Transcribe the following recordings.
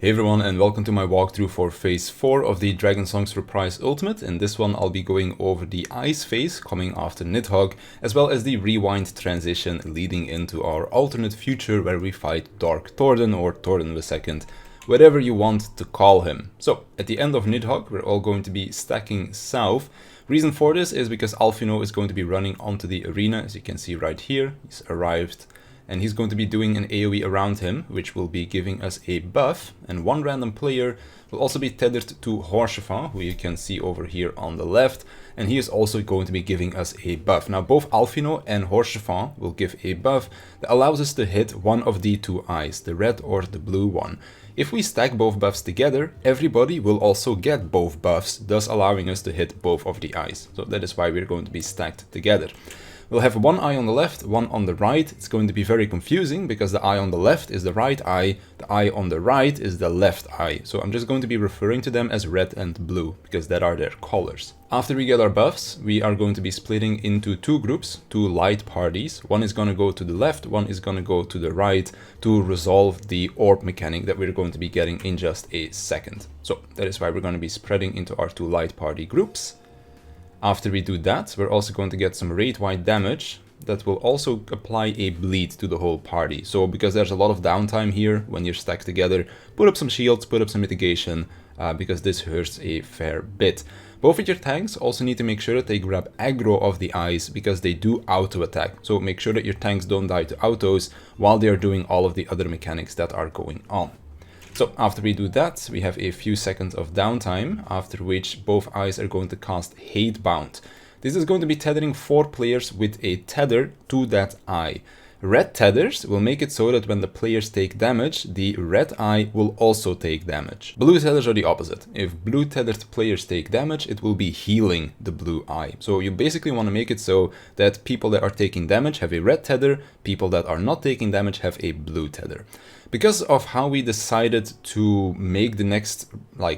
Hey everyone, and welcome to my walkthrough for phase 4 of the Dragonsong's Reprise Ultimate. In this one I'll be going over the ice phase coming after Nidhogg, as well as the rewind transition leading into our alternate future where we fight Dark Torden or Torden II, whatever you want to call him. So at the end of Nidhogg we're all going to be stacking south. Reason for this is because Alphino is going to be running onto the arena, as you can see right here. He's arrived. And he's going to be doing an AoE around him, which will be giving us a buff. And one random player will also be tethered to Horsefang, who you can see over here on the left. And he is also going to be giving us a buff. Now both Alphino and Horsefang will give a buff that allows us to hit one of the two eyes, the red or the blue one. If we stack both buffs together, everybody will also get both buffs, thus allowing us to hit both of the eyes. So that is why we're going to be stacked together. We'll have one eye on the left, one on the right. It's going to be very confusing because the eye on the left is the right eye, the eye on the right is the left eye. So I'm just going to be referring to them as red and blue because that are their colors. After we get our buffs, we are going to be splitting into two groups, two light parties. One is going to go to the left, one is going to go to the right to resolve the orb mechanic that we're going to be getting in just a second. So that is why we're going to be spreading into our two light party groups. After we do that, we're also going to get some raid-wide damage that will also apply a bleed to the whole party. So because there's a lot of downtime here when you're stacked together, put up some shields, put up some mitigation, because this hurts a fair bit. Both of your tanks also need to make sure that they grab aggro of the eyes because they do auto attack. So make sure that your tanks don't die to autos while they are doing all of the other mechanics that are going on. So after we do that, we have a few seconds of downtime, after which both eyes are going to cast Hatebound. This is going to be tethering 4 players with a tether to that eye. Red tethers will make it so that when the players take damage, the red eye will also take damage. Blue tethers are the opposite. If blue tethered players take damage, it will be healing the blue eye. So you basically want to make it so that people that are taking damage have a red tether, people that are not taking damage have a blue tether. Because of how we decided to make the next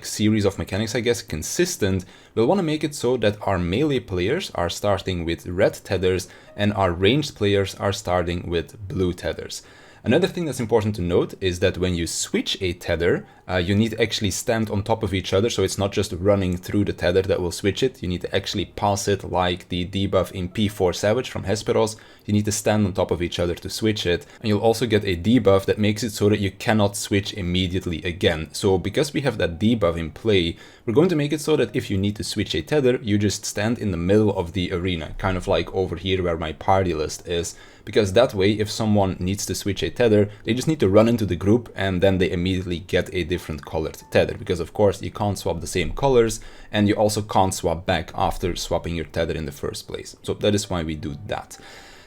series of mechanics, I guess, consistent, we'll want to make it so that our melee players are starting with red tethers and our ranged players are starting with blue tethers. Another thing that's important to note is that when you switch a tether, you need to actually stand on top of each other, so it's not just running through the tether that will switch it. You need to actually pass it like the debuff in P4 Savage from Hesperos. You need to stand on top of each other to switch it, and you'll also get a debuff that makes it so that you cannot switch immediately again. So because we have that debuff in play, we're going to make it so that if you need to switch a tether, you just stand in the middle of the arena, kind of like over here where my party list is. Because that way, if someone needs to switch a tether, they just need to run into the group and then they immediately get a different colored tether. Because of course, you can't swap the same colors and you also can't swap back after swapping your tether in the first place. So that is why we do that.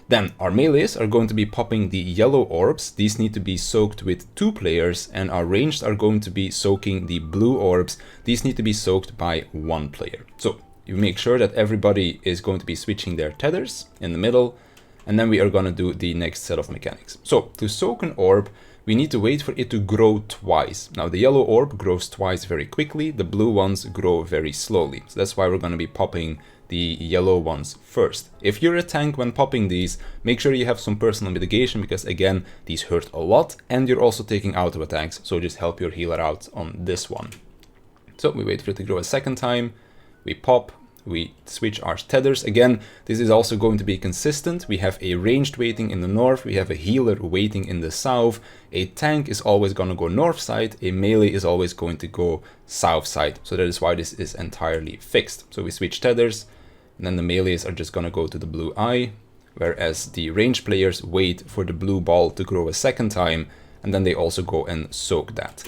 Then our melees are going to be popping the yellow orbs. These need to be soaked with 2 players, and our ranged are going to be soaking the blue orbs. These need to be soaked by 1 player. So you make sure that everybody is going to be switching their tethers in the middle. And then we are going to do the next set of mechanics. So to soak an orb, we need to wait for it to grow twice. Now the yellow orb grows twice very quickly, the blue ones grow very slowly. So that's why we're going to be popping the yellow ones first. If you're a tank when popping these, make sure you have some personal mitigation because again, these hurt a lot and you're also taking auto attacks. So just help your healer out on this one. So we wait for it to grow a second time, we pop. We switch our tethers. Again, this is also going to be consistent. We have a ranged waiting in the north, we have a healer waiting in the south. A tank is always going to go north side, a melee is always going to go south side. So that is why this is entirely fixed. So we switch tethers, and then the melees are just going to go to the blue eye, whereas the ranged players wait for the blue ball to grow a second time, and then they also go and soak that.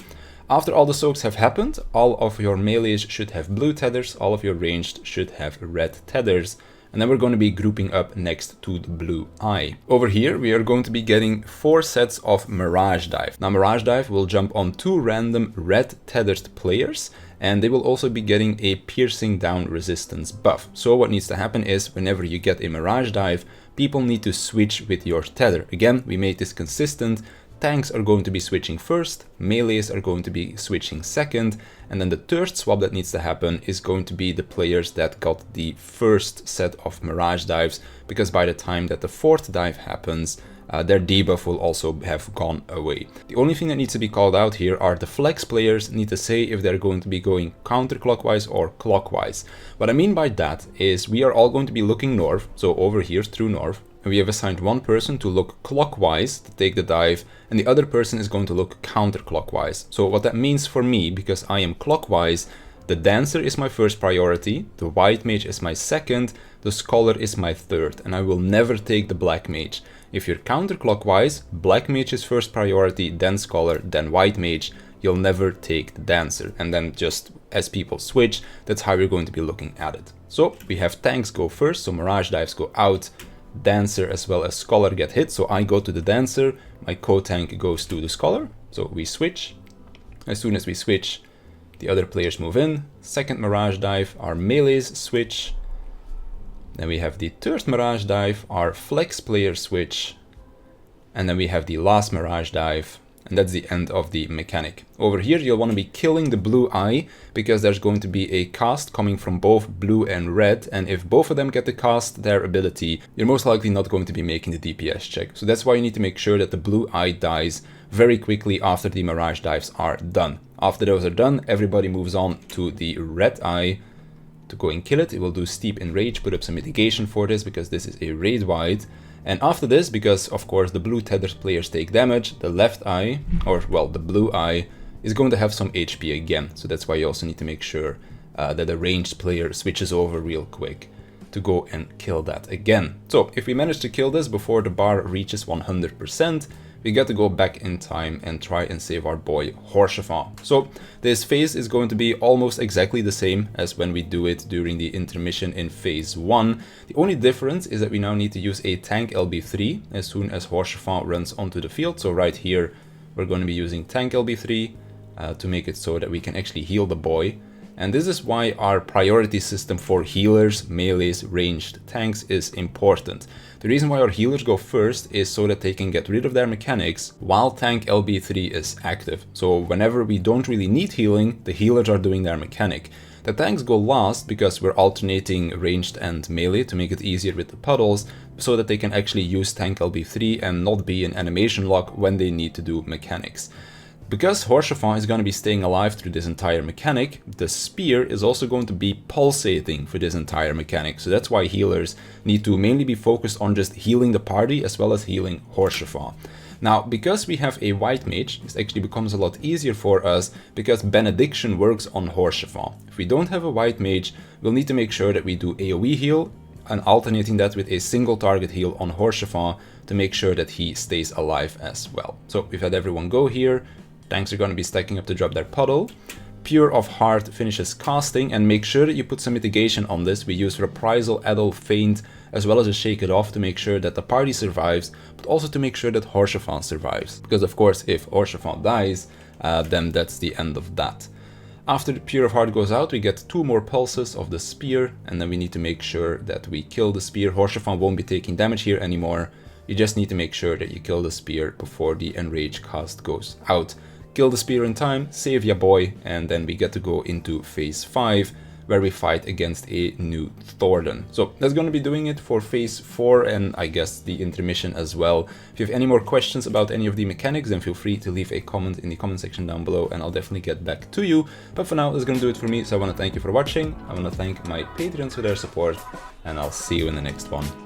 After all the soaks have happened, all of your melees should have blue tethers, all of your ranged should have red tethers, and then we're going to be grouping up next to the blue eye. Over here, we are going to be getting 4 sets of Mirage Dive. Now, Mirage Dive will jump on 2 random red tethered players, and they will also be getting a piercing down resistance buff. So what needs to happen is, whenever you get a Mirage Dive, people need to switch with your tether. Again, we made this consistent. Tanks are going to be switching first, melees are going to be switching second, and then the third swap that needs to happen is going to be the players that got the first set of Mirage Dives, because by the time that the 4th dive happens, their debuff will also have gone away. The only thing that needs to be called out here are the flex players need to say if they're going to be going counterclockwise or clockwise. What I mean by that is we are all going to be looking north, so over here through north, and we have assigned one person to look clockwise to take the dive, and the other person is going to look counterclockwise. So what that means for me, because I am clockwise, the dancer is my first priority, the white mage is my second, the scholar is my third, and I will never take the black mage. If you're counterclockwise, black mage is first priority, then scholar, then white mage. You'll never take the dancer. And then just as people switch, that's how we're going to be looking at it. So we have tanks go first, so Mirage Dives go out, dancer as well as scholar get hit, so I go to the dancer, my co-tank goes to the scholar, so we switch. As soon as we switch, the other players move in. Second Mirage Dive, our melees switch. Then we have the third Mirage Dive, our flex players switch. And then we have the last Mirage Dive, and that's the end of the mechanic. Over here you'll want to be killing the blue eye, because there's going to be a cast coming from both blue and red, and if both of them get to cast their ability, you're most likely not going to be making the DPS check. So that's why you need to make sure that the blue eye dies very quickly after the Mirage Dives are done. After those are done, everybody moves on to the red eye to go and kill it. It will do Steep Enrage, put up some mitigation for this, because this is a raid wide. And after this, because of course the blue tethered players take damage, the left eye, or well, the blue eye, is going to have some HP again. So that's why you also need to make sure that the ranged player switches over real quick to go and kill that again. So if we manage to kill this before the bar reaches 100%, we got to go back in time and try and save our boy Horshafa. So this phase is going to be almost exactly the same as when we do it during the intermission in phase 1. The only difference is that we now need to use a tank LB3 as soon as Horshafa runs onto the field. So right here we're going to be using tank LB3 to make it so that we can actually heal the boy. And this is why our priority system for healers, melees, ranged tanks is important. The reason why our healers go first is so that they can get rid of their mechanics while tank LB3 is active. So whenever we don't really need healing, the healers are doing their mechanic. The tanks go last because we're alternating ranged and melee to make it easier with the puddles, so that they can actually use tank LB3 and not be in animation lock when they need to do mechanics. Because Horshafa is going to be staying alive through this entire mechanic, the spear is also going to be pulsating for this entire mechanic. So that's why healers need to mainly be focused on just healing the party as well as healing Horshafa. Now, because we have a white mage, this actually becomes a lot easier for us because Benediction works on Horshafa. If we don't have a white mage, we'll need to make sure that we do AoE heal and alternating that with a single target heal on Horshafa to make sure that he stays alive as well. So we've had everyone go here. Tanks are going to be stacking up to drop their puddle. Pure of Heart finishes casting, and make sure that you put some mitigation on this. We use Reprisal, Addle, Feint, as well as a Shake It Off to make sure that the party survives, but also to make sure that Horshafa survives. Because of course, if Horshafa dies, then that's the end of that. After the Pure of Heart goes out, we get 2 more pulses of the spear, and then we need to make sure that we kill the spear. Horshafa won't be taking damage here anymore. You just need to make sure that you kill the spear before the Enrage cast goes out. Kill the spear in time, save ya boy, and then we get to go into phase 5, where we fight against a new Thordan. So that's going to be doing it for phase 4 and I guess the intermission as well. If you have any more questions about any of the mechanics, then feel free to leave a comment in the comment section down below and I'll definitely get back to you. But for now, that's going to do it for me, so I want to thank you for watching, I want to thank my Patreons for their support, and I'll see you in the next one.